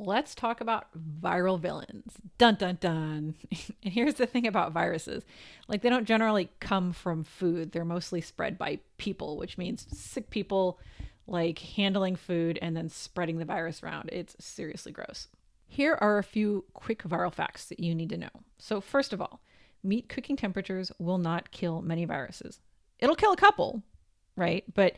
let's talk about viral villains. Dun dun dun. And here's the thing about viruses. Like they don't generally come from food. They're mostly spread by people, which means sick people like handling food and then spreading the virus around. It's seriously gross. Here are a few quick viral facts that you need to know. So first of all, meat cooking temperatures will not kill many viruses. It'll kill a couple, right? But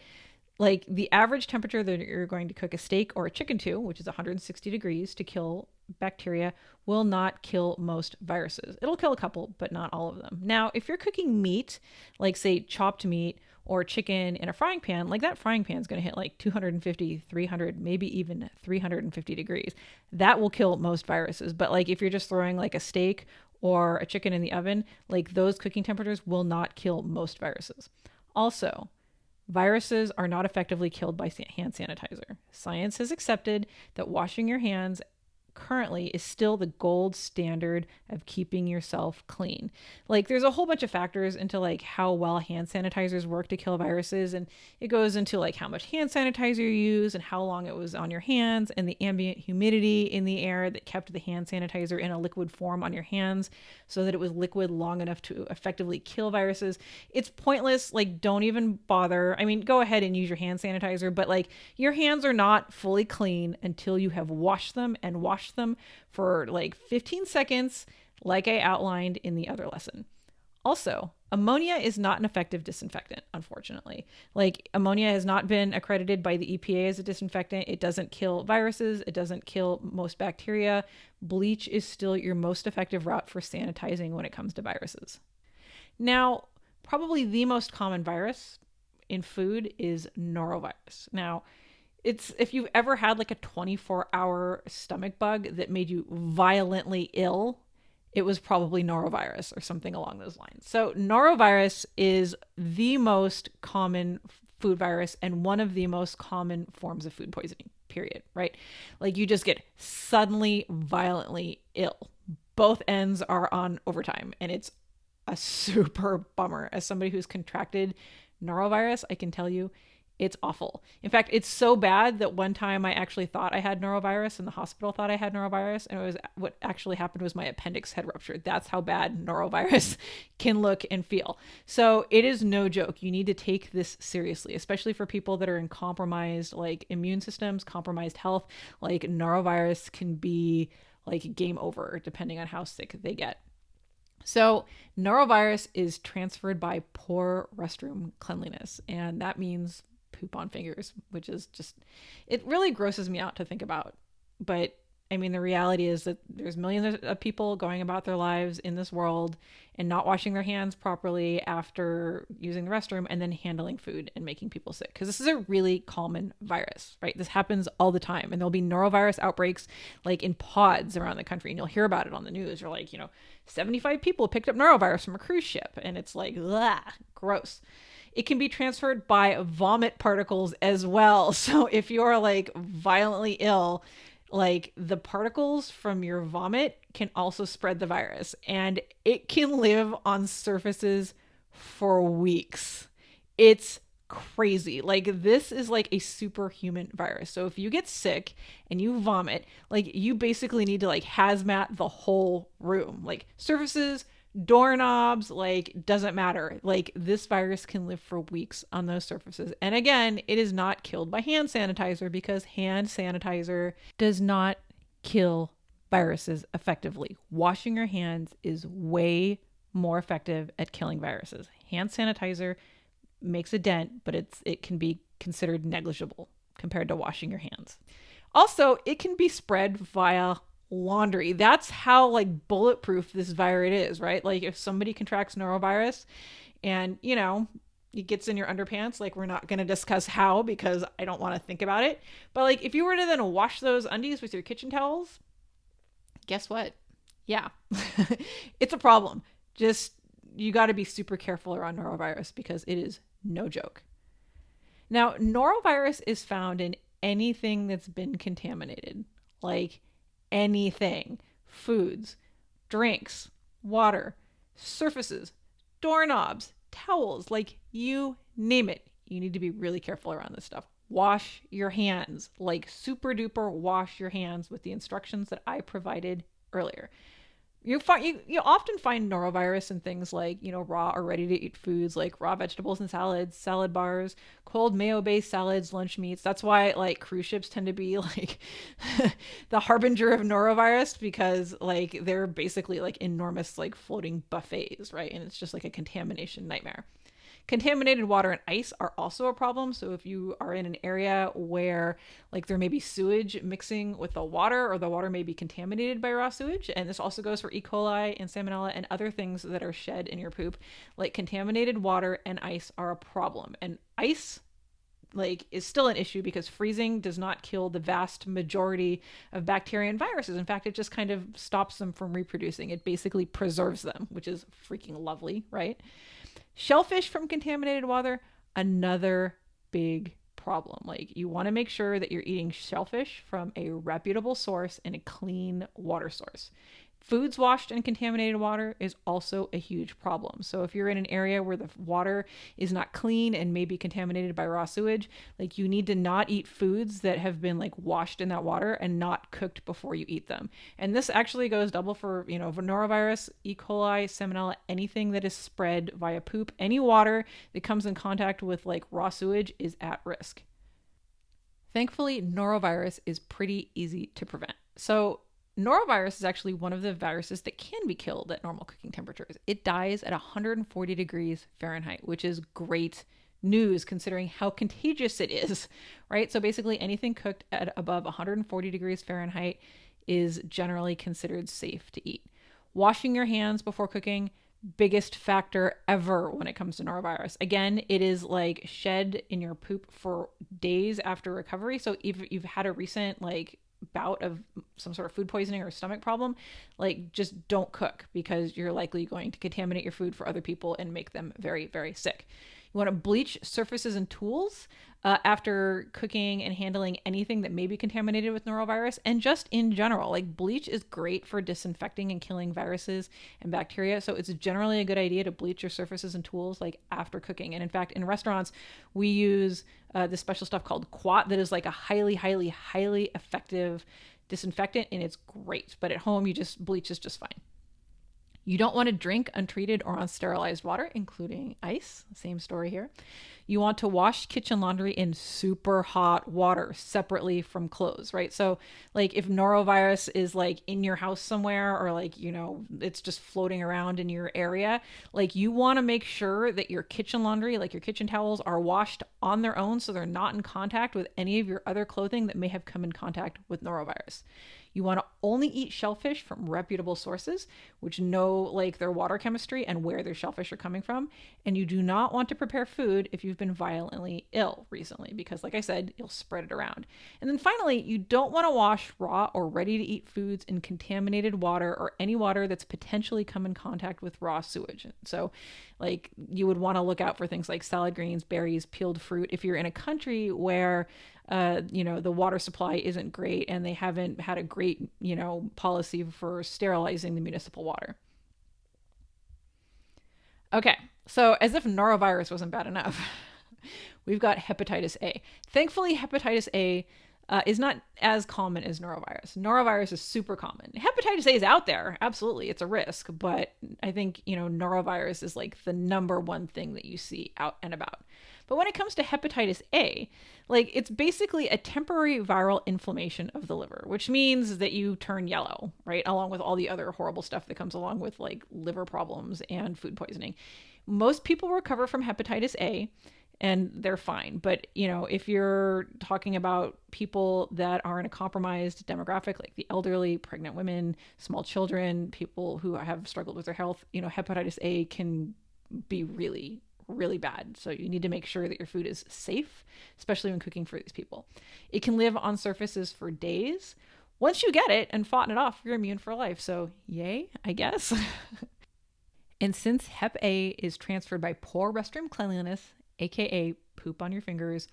like the average temperature that you're going to cook a steak or a chicken to, which is 160 degrees to kill bacteria, will not kill most viruses. It'll kill a couple, but not all of them. Now, if you're cooking meat, like say chopped meat or chicken in a frying pan, like that frying pan is going to hit like 250, 300, maybe even 350 degrees. That will kill most viruses. But like if you're just throwing like a steak or a chicken in the oven, like those cooking temperatures will not kill most viruses. Also, viruses are not effectively killed by hand sanitizer. Science has accepted that washing your hands currently is still the gold standard of keeping yourself clean. Like there's a whole bunch of factors into like how well hand sanitizers work to kill viruses, and it goes into like how much hand sanitizer you use and how long it was on your hands and the ambient humidity in the air that kept the hand sanitizer in a liquid form on your hands so that it was liquid long enough to effectively kill viruses. It's pointless. Like don't even bother. I mean, go ahead and use your hand sanitizer, but like your hands are not fully clean until you have washed them and washed them for like 15 seconds, like I outlined in the other lesson. Also, ammonia is not an effective disinfectant, unfortunately. Like ammonia has not been accredited by the EPA as a disinfectant. It doesn't kill viruses. It doesn't kill most bacteria. Bleach is still your most effective route for sanitizing when it comes to viruses. Now, probably the most common virus in food is norovirus. Now, it's if you've ever had like a 24-hour stomach bug that made you violently ill, it was probably norovirus or something along those lines. So norovirus is the most common food virus and one of the most common forms of food poisoning, period, right? Like you just get suddenly violently ill. Both ends are on overtime, and it's a super bummer. As somebody who's contracted norovirus, I can tell you it's awful. In fact, it's so bad that one time I actually thought I had norovirus and the hospital thought I had norovirus. And it was what actually happened was my appendix had ruptured. That's how bad norovirus can look and feel. So it is no joke. You need to take this seriously, especially for people that are in compromised like immune systems, compromised health. Like norovirus can be like game over depending on how sick they get. So norovirus is transferred by poor restroom cleanliness. And that means poop on fingers, which is just, it really grosses me out to think about. But I mean, the reality is that there's millions of people going about their lives in this world and not washing their hands properly after using the restroom and then handling food and making people sick. Because this is a really common virus, right? This happens all the time. And there'll be norovirus outbreaks like in pods around the country. And you'll hear about it on the news. Or like, 75 people picked up norovirus from a cruise ship. And it's like, ugh, gross. It can be transferred by vomit particles as well. So if you're like violently ill, like the particles from your vomit can also spread the virus, and it can live on surfaces for weeks. It's crazy. Like this is like a superhuman virus. So if you get sick and you vomit, like you basically need to like hazmat the whole room, like surfaces, doorknobs, like doesn't matter. Like this virus can live for weeks on those surfaces. And again, it is not killed by hand sanitizer because hand sanitizer does not kill viruses effectively. Washing your hands is way more effective at killing viruses. Hand sanitizer makes a dent, but it can be considered negligible compared to washing your hands. Also, it can be spread via laundry. That's how like bulletproof this virus is, right? Like if somebody contracts norovirus and it gets in your underpants, like we're not going to discuss how because I don't want to think about it, but like if you were to then wash those undies with your kitchen towels, guess what? Yeah. It's a problem. Just you got to be super careful around norovirus because it is no joke. Now, norovirus is found in anything that's been contaminated, like anything, foods, drinks, water, surfaces, doorknobs, towels, like you name it. You need to be really careful around this stuff. wash your hands, like super duper wash your hands with the instructions that I provided earlier. You often find norovirus in things like, raw or ready to eat foods like raw vegetables and salads, salad bars, cold mayo based salads, lunch meats. That's why like cruise ships tend to be like the harbinger of norovirus, because like they're basically like enormous like floating buffets, right? And it's just like a contamination nightmare. Contaminated water and ice are also a problem. So if you are in an area where like there may be sewage mixing with the water, or the water may be contaminated by raw sewage, and this also goes for E. coli and salmonella and other things that are shed in your poop, like contaminated water and ice are a problem. And ice like is still an issue because freezing does not kill the vast majority of bacteria and viruses. In fact, it just kind of stops them from reproducing. It basically preserves them, which is freaking lovely, right? Shellfish from contaminated water, another big problem. Like you want to make sure that you're eating shellfish from a reputable source and a clean water source. Foods washed in contaminated water is also a huge problem. So if you're in an area where the water is not clean and may be contaminated by raw sewage, like you need to not eat foods that have been like washed in that water and not cooked before you eat them. And this actually goes double for, norovirus, E. coli, salmonella, anything that is spread via poop. Any water that comes in contact with like raw sewage is at risk. Thankfully, norovirus is pretty easy to prevent. So norovirus is actually one of the viruses that can be killed at normal cooking temperatures. It dies at 140 degrees Fahrenheit, which is great news considering how contagious it is, right? So basically anything cooked at above 140 degrees Fahrenheit is generally considered safe to eat. Washing your hands before cooking, biggest factor ever when it comes to norovirus. Again, it is like shed in your poop for days after recovery. So if you've had a recent like bout of some sort of food poisoning or stomach problem, like just don't cook, because you're likely going to contaminate your food for other people and make them very, very sick. You want to bleach surfaces and tools after cooking and handling anything that may be contaminated with norovirus. And just in general, like bleach is great for disinfecting and killing viruses and bacteria. So it's generally a good idea to bleach your surfaces and tools like after cooking. And in fact, in restaurants, we use this special stuff called Quat that is like a highly, highly, highly effective disinfectant, and it's great. But at home, bleach is just fine. You don't want to drink untreated or unsterilized water, including ice. Same story here. You want to wash kitchen laundry in super hot water separately from clothes, right? So like if norovirus is like in your house somewhere, or like, it's just floating around in your area, like you want to make sure that your kitchen laundry, like your kitchen towels, are washed on their own so they're not in contact with any of your other clothing that may have come in contact with norovirus. You want to only eat shellfish from reputable sources, which know like their water chemistry and where their shellfish are coming from. And you do not want to prepare food if you've been violently ill recently, because like I said, you'll spread it around. And then finally, you don't want to wash raw or ready to eat foods in contaminated water or any water that's potentially come in contact with raw sewage. So like you would want to look out for things like salad greens, berries, peeled fruit. If you're in a country where the water supply isn't great and they haven't had a great, policy for sterilizing the municipal water. Okay, so as if norovirus wasn't bad enough, we've got hepatitis A. Thankfully, hepatitis A is not as common as norovirus. Norovirus is super common. Hepatitis A is out there. Absolutely. It's a risk. But I think, norovirus is like the number one thing that you see out and about. But when it comes to hepatitis A, like it's basically a temporary viral inflammation of the liver, which means that you turn yellow, right? Along with all the other horrible stuff that comes along with like liver problems and food poisoning. Most people recover from hepatitis A and they're fine. But, if you're talking about people that are in a compromised demographic, like the elderly, pregnant women, small children, people who have struggled with their health, hepatitis A can be really, really bad. So you need to make sure that your food is safe, especially when cooking for these people. It can live on surfaces for days. Once you get it and fought it off, you're immune for life. So yay, I guess. And since Hep A is transferred by poor restroom cleanliness, aka poop on your fingers,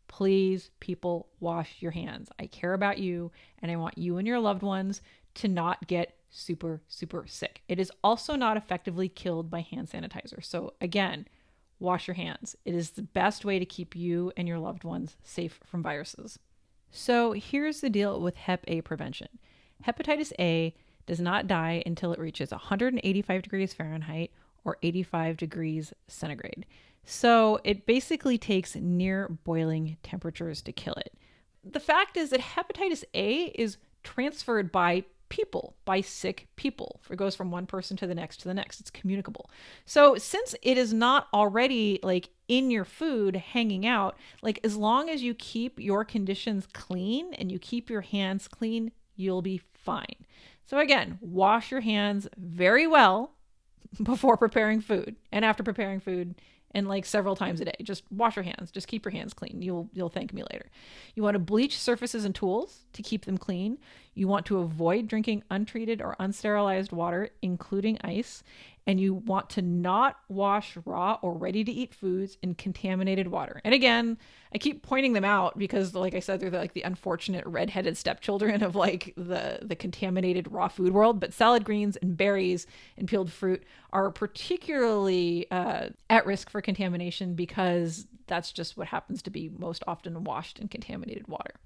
please, people, wash your hands. I care about you and I want you and your loved ones to not get super, super sick. It is also not effectively killed by hand sanitizer. So again, wash your hands. It is the best way to keep you and your loved ones safe from viruses. So here's the deal with Hep A prevention. Hepatitis A does not die until it reaches 185 degrees Fahrenheit or 85 degrees centigrade. So it basically takes near boiling temperatures to kill it. The fact is that hepatitis A is transferred by people, by sick people. It goes from one person to the next to the next. It's communicable. So since it is not already like in your food hanging out, like as long as you keep your conditions clean and you keep your hands clean, you'll be fine. So again, wash your hands very well before preparing food and after preparing food, and like several times a day. Just wash your hands. Just keep your hands clean. You'll thank me later. You want to bleach surfaces and tools to keep them clean. You want to avoid drinking untreated or unsterilized water, including ice. And you want to not wash raw or ready to eat foods in contaminated water. And again, I keep pointing them out because, like I said, they're like the unfortunate redheaded stepchildren of like the contaminated raw food world. But salad greens and berries and peeled fruit are particularly at risk for contamination because that's just what happens to be most often washed in contaminated water.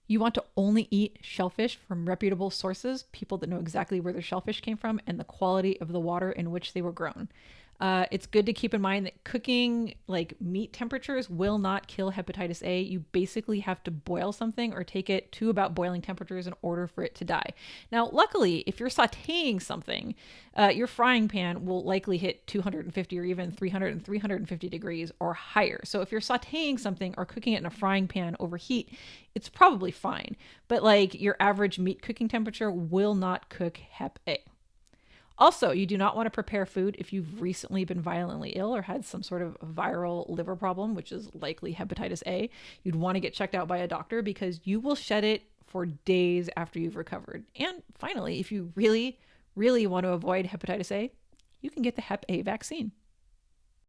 You want to only eat shellfish from reputable sources, people that know exactly where their shellfish came from and the quality of the water in which they were grown. It's good to keep in mind that cooking like meat temperatures will not kill hepatitis A. You basically have to boil something or take it to about boiling temperatures in order for it to die. Now, luckily, if you're sauteing something, your frying pan will likely hit 250 or even 300 and 350 degrees or higher. So if you're sauteing something or cooking it in a frying pan over heat, it's probably fine. But like your average meat cooking temperature will not cook Hep A. Also, you do not want to prepare food if you've recently been violently ill or had some sort of viral liver problem, which is likely hepatitis A. You'd want to get checked out by a doctor because you will shed it for days after you've recovered. And finally, if you really, really want to avoid hepatitis A, you can get the Hep A vaccine.